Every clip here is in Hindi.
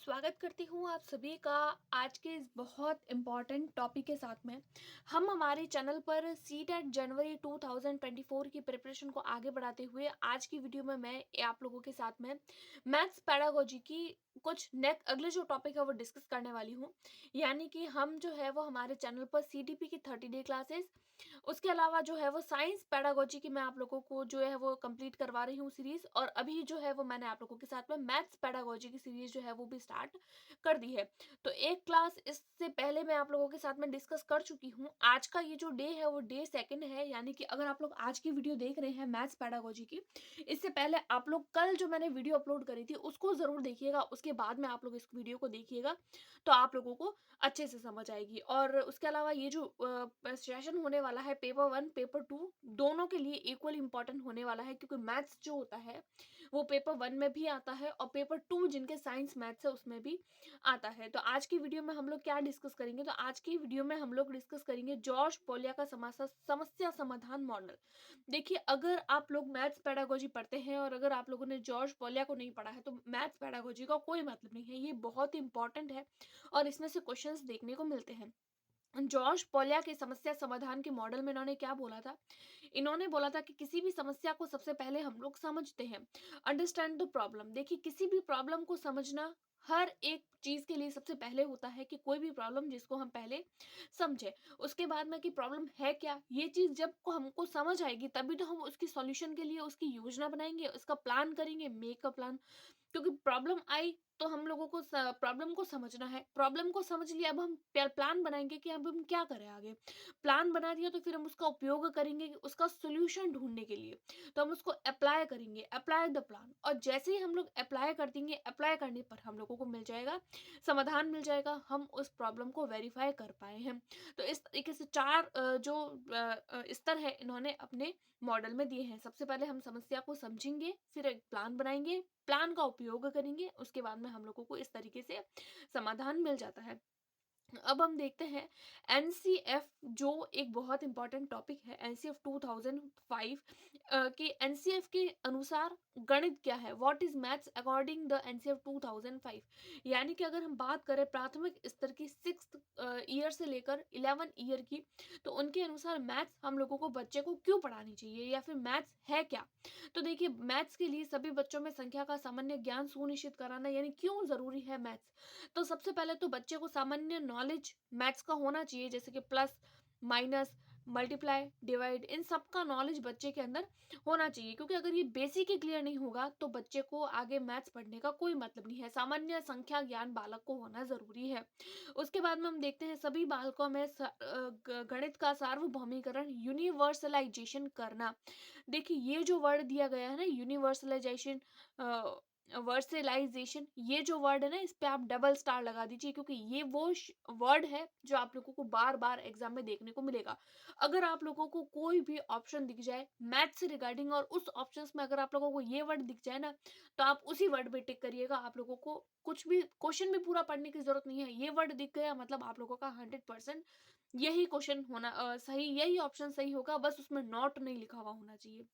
स्वागत करती हूँ आप सभी का आज के इस बहुत इम्पॉर्टेंट टॉपिक के साथ में। हम हमारे चैनल पर सीटेट जनवरी 2024 की प्रिपरेशन को आगे बढ़ाते हुए आज की वीडियो में मैं आप लोगों के साथ में मैथ्स पेडागोजी की कुछ नेक्स्ट अगले जो टॉपिक है वो डिस्कस करने वाली हूँ। यानी कि हम जो है वो हमारे चैनल पर सीटीपी की 30 डे क्लासेस, उसके अलावा जो है वो साइंस पेडागोजी की मैं आप लोगों को जो है वो कंप्लीट करवा रही हूँ सीरीज, और अभी जो है वो मैंने आप लोगों के साथ में मैथ्स पेडागोजी की सीरीज जो है वो भी स्टार्ट कर दी है। तो एक क्लास इससे पहले मैं आप लोगों के साथ में डिस्कस कर चुकी हूँ। आज का ये जो डे है वो डे सेकंड है, यानी कि अगर आप लोग आज की वीडियो देख रहे हैं मैथ्स पेडागोजी की, इससे पहले आप लोग कल जो मैंने वीडियो अपलोड करी थी उसको जरूर देखिएगा, उसके बाद में आप लोग इस वीडियो को देखिएगा तो आप लोगों को अच्छे से समझ आएगी। और उसके अलावा ये जो सेशन होने वाला है पेपर वन पेपर टू दोनों के लिए इक्वल इंपॉर्टेंट होने वाला है, क्योंकि मैथ्स जो होता है वो पेपर वन में भी आता है और पेपर टू जिनके साइंस मैथ्स है उसमें भी आता है। तो आज की वीडियो में हम लोग क्या डिस्कस करेंगे, तो आज की वीडियो में हम लोग डिस्कस करेंगे जॉर्ज पोलिया का समस्या समाधान मॉडल। देखिए, अगर आप लोग मैथ्स पेडागोजी पढ़ते हैं और अगर आप लोगों ने जॉर्ज पोलिया को नहीं पढ़ा है तो मैथ्स पेडागोजी का कोई मतलब नहीं है, ये बहुत ही इंपॉर्टेंट है और इसमें से क्वेश्चंस देखने को मिलते हैं। जॉर्ज पोलिया के समस्या समाधान के मॉडल में इन्होंने क्या बोला था? इन्होंने बोला था कि किसी भी समस्या को सबसे पहले हम लोग समझते हैं, अंडरस्टैंड द प्रॉब्लम। देखिए, किसी भी प्रॉब्लम को समझना हर एक चीज के लिए सबसे पहले होता है कि कोई भी प्रॉब्लम जिसको हम पहले समझे, उसके बाद में कि प्रॉब्लम है क्या, ये चीज जब को हमको समझ आएगी तभी तो हम उसकी सॉल्यूशन के लिए उसकी योजना बनाएंगे, उसका प्लान करेंगे, मेक अ प्लान। क्योंकि प्रॉब्लम आई तो हम लोगों को प्रॉब्लम को समझना है, प्रॉब्लम को समझ लिया अब हम प्लान बनाएंगे कि अब हम क्या करें आगे। प्लान बना दिया तो फिर हम उसका उपयोग करेंगे उसका सोल्यूशन ढूंढने के लिए, तो हम उसको अप्लाई करेंगे, अप्लाई द प्लान, और जैसे ही हम लोग अप्लाई कर देंगे, अप्लाई करने पर हम लोगों को मिल जाएगा समाधान, मिल जाएगा, हम उस प्रॉब्लम को वेरीफाई कर पाए हैं। तो इस तरीके से चार स्तर है इन्होंने अपने मॉडल में दिए हैं। सबसे पहले हम समस्या को समझेंगे, फिर एक प्लान बनाएंगे, प्लान का उपयोग करेंगे, उसके बाद में हम लोगों को इस तरीके से समाधान मिल जाता है। अब हम देखते हैं एनसीएफ, जो एक बहुत इंपॉर्टेंट टॉपिक है, एनसीएफ 2005 के एनसीएफ के अनुसार गणित क्या है, what is maths according the NCF 2005। यानी कि अगर हम बात करें प्राथमिक स्तर की 6th ईयर से लेकर 11 ईयर की, तो उनके अनुसार मैथ्स हम लोगों को बच्चे को क्यों पढ़ानी चाहिए या फिर मैथ्स है क्या। तो देखिए, मैथ्स के लिए सभी बच्चों में संख्या का सामान्य ज्ञान सुनिश्चित कराना, यानी क्यों जरूरी है मैथ्स। तो सबसे पहले तो बच्चे को सामान्य नॉलेज मैथ्स का होना चाहिए, जैसे कि प्लस, माइनस, मल्टीप्लाई, डिवाइड, इन सब का नॉलेज बच्चे के अंदर होना चाहिए, क्योंकि अगर ये बेसिक ही क्लियर नहीं होगा तो बच्चे को आगे मैथ्स पढ़ने का कोई मतलब नहीं है। सामान्य संख्या ज्ञान बालक को होना जरूरी है। उसके बाद में हम देखते हैं सभी बालकों में गणित का सार्वभौमिकरण, यूनिवर्सलाइजेशन करना। देखिए, ये जो वर्ड दिया गया है ना, यूनिवर्सलाइजेशन, वर्सलाइजेशन, ये जो वर्ड है ना, इस पे आप डबल स्टार लगा दीजिए, क्योंकि ये वो वर्ड है जो आप लोगों को बार बार एग्जाम में देखने को मिलेगा। अगर आप लोगों को कोई भी ऑप्शन दिख जाए मैथ से रिगार्डिंग और उस ऑप्शंस में अगर आप लोगों को ये वर्ड दिख जाए ना, तो आप उसी वर्ड पे टिक करिएगा। आप लोगों को कुछ भी क्वेश्चन भी पूरा पढ़ने की जरूरत नहीं है, ये वर्ड दिख गया मतलब आप लोगों का 100% यही क्वेश्चन होना सही, यही ऑप्शन सही होगा, बस उसमें नॉट नहीं लिखा हुआ होना चाहिए।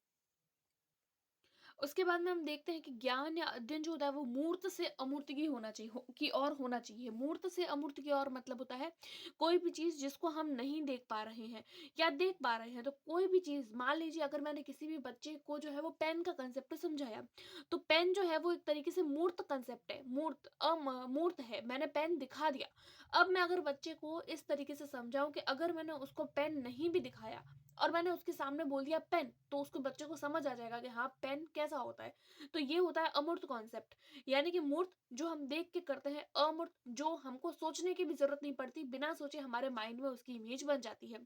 उसके बाद में हम देखते हैं कि ज्ञान या अध्ययन जो होता है वो मूर्त से अमूर्त की होना चाहिए, की और होना चाहिए। मूर्त से अमूर्त की और मतलब होता है कोई भी चीज जिसको हम नहीं देख पा रहे हैं या देख पा रहे हैं। तो कोई भी चीज, मान लीजिए अगर मैंने किसी भी बच्चे को जो है वो पेन का कंसेप्ट समझाया, तो पेन जो है वो एक तरीके से मूर्त कंसेप्ट है, मूर्त अमूर्त है, मैंने पेन दिखा दिया। अब मैं अगर बच्चे को इस तरीके से समझाऊं कि अगर मैंने उसको पेन नहीं भी दिखाया और मैंने उसके सामने बोल दिया पेन, तो उसको बच्चे को समझ आ जाएगा कि हाँ पेन कैसा होता है। तो ये होता है अमूर्त कॉन्सेप्ट, यानी कि मूर्त जो हम देख के करते हैं, अमूर्त जो हमको सोचने की भी जरूरत नहीं पड़ती, बिना सोचे हमारे माइंड में उसकी इमेज बन जाती है।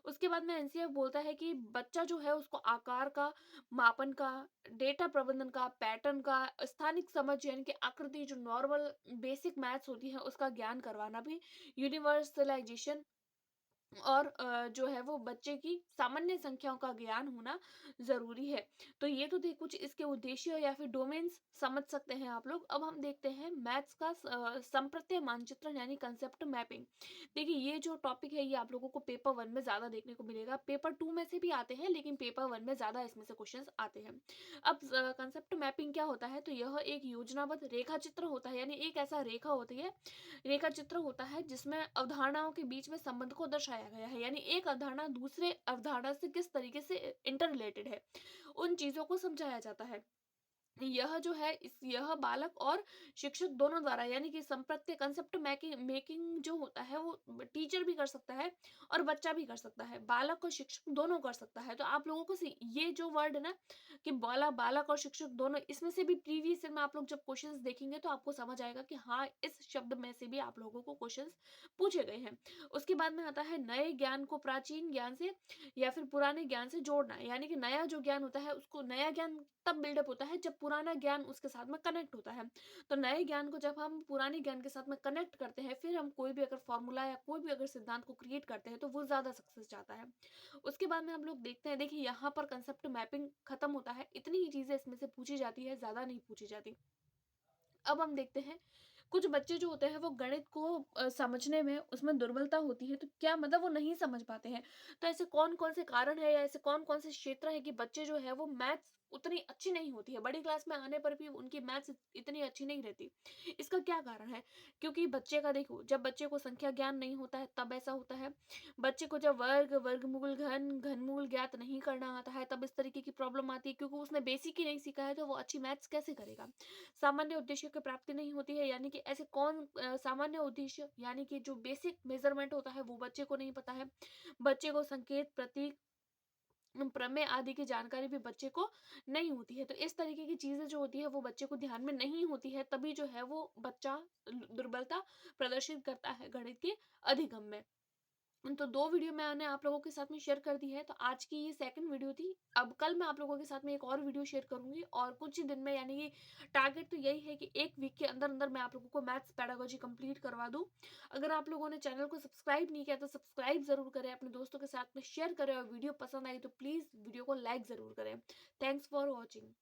उसके बाद में एनसीएफ बोलता है कि बच्चा जो है उसको आकार का, मापन का, डेटा प्रबंधन का, पैटर्न का, स्थानिक समझ यानी कि आकृति, जो नॉर्मल बेसिक मैथ्स होती है उसका ज्ञान करवाना भी यूनिवर्सलाइजेशन और जो है वो बच्चे की सामान्य संख्याओं का ज्ञान होना ज़रूरी है। तो ये तो थे कुछ इसके उद्देश्य या फिर डोमेन्स समझ सकते हैं आप लोग। अब हम देखते हैं मैथ्स का संप्रत्यय मानचित्रण यानी कंसेप्ट मैपिंग। देखिए ये जो टॉपिक है ये आप लोगों को पेपर 1 में ज़्यादा देखने को मिलेगा। पेपर 2 में से भी आते हैं लेकिन पेपर 1 में ज़्यादा इसमें से क्वेश्चंस आते हैं। अब कंसेप्ट मैपिंग क्या होता है? तो यह एक योजनाबद्ध रेखा चित्र होता है, यानी एक ऐसा रेखा होती है, रेखा चित्र होता है जिसमें अवधारणाओं के बीच में संबंध को दर्शाया गया है, यानी एक अवधारणा दूसरे अवधारणा से किस तरीके से इंटर रिलेटेड है, उन चीजों को समझाया जाता है। यह जो है यह बालक और शिक्षक दोनों द्वारा, यानी कि संप्रत्य कंसेप्ट मेकिंग मेकिंग जो होता है वो टीचर भी कर सकता है और बच्चा भी कर सकता है, बालक और शिक्षक दोनों कर सकता है। तो आप लोगों को ये जो वर्ड है ना कि बालक और शिक्षक दोनों, इसमें से भी प्रीवियस ईयर में आप लोग जब क्वेश्चंस देखेंगे तो आपको समझ आएगा कि हाँ इस शब्द में से भी आप लोगों को क्वेश्चंस पूछे गए हैं। उसके बाद में आता है नए ज्ञान को प्राचीन ज्ञान से या फिर पुराने ज्ञान से जोड़ना, यानी कि नया जो ज्ञान होता है उसको, नया ज्ञान तब बिल्डअप होता है जब पुराना ज्ञान उसके साथ में कनेक्ट होता है। तो नए ज्ञान को जब हम पुराने ज्ञान के साथ में कनेक्ट करते हैं, फिर हम कोई भी अगर फॉर्मूला या कोई भी अगर सिद्धांत को क्रिएट करते हैं तो वो ज्यादा सक्सेस जाता है। उसके बाद में हम लोग देखते हैं, देखिए यहाँ पर कंसेप्ट मैपिंग खत्म होता है, इतनी ही चीजें इसमें से पूछी जाती है, ज्यादा नहीं पूछी जाती। अब हम देखते हैं कुछ बच्चे जो होते हैं वो गणित को समझने में उसमें दुर्बलता होती है, तो क्या मतलब वो नहीं समझ पाते हैं। तो ऐसे कौन कौन से कारण है या ऐसे कौन कौन से क्षेत्र है कि बच्चे जो है वो मैथ्स उतनी अच्छी नहीं होती है, बड़ी क्लास में आने पर भी उनकी मैथ्स इतनी अच्छी नहीं रहती। इसका क्या कारण है? क्योंकि बच्चे का देखो, जब बच्चे को संख्या ज्ञान नहीं होता है तब ऐसा होता है। बच्चे को जब वर्ग, वर्गमूल, घनमूल ज्ञात नहीं करना आता है तब इस तरीके की प्रॉब्लम आती है, क्योंकि उसने बेसिक ही नहीं सीखा है तो वो अच्छी मैथ्स कैसे करेगा। सामान्य उद्देश्य की प्राप्ति नहीं होती है, यानी कि ऐसे कौन सामान्य उद्देश्य यानी कि जो बेसिक मेजरमेंट होता है वो बच्चे को नहीं पता है। बच्चे को संकेत, प्रतीक, प्रमेय आदि की जानकारी भी बच्चे को नहीं होती है। तो इस तरीके की चीजें जो होती है वो बच्चे को ध्यान में नहीं होती है, तभी जो है वो बच्चा दुर्बलता प्रदर्शित करता है गणित के अधिगम में। तो 2 वीडियो मैंने आप लोगों के साथ में शेयर कर दी है, तो आज की ये सेकंड वीडियो थी। अब कल मैं आप लोगों के साथ में एक और वीडियो शेयर करूँगी और कुछ ही दिन में, यानी कि टारगेट तो यही है कि 1 वीक के अंदर-अंदर मैं आप लोगों को मैथ्स पेडागोजी कंप्लीट करवा दूँ। अगर आप लोगों ने चैनल को सब्सक्राइब नहीं किया तो सब्सक्राइब ज़रूर करें, अपने दोस्तों के साथ में शेयर करें और वीडियो पसंद आई तो प्लीज़ वीडियो को लाइक ज़रूर करें। Thanks for watching.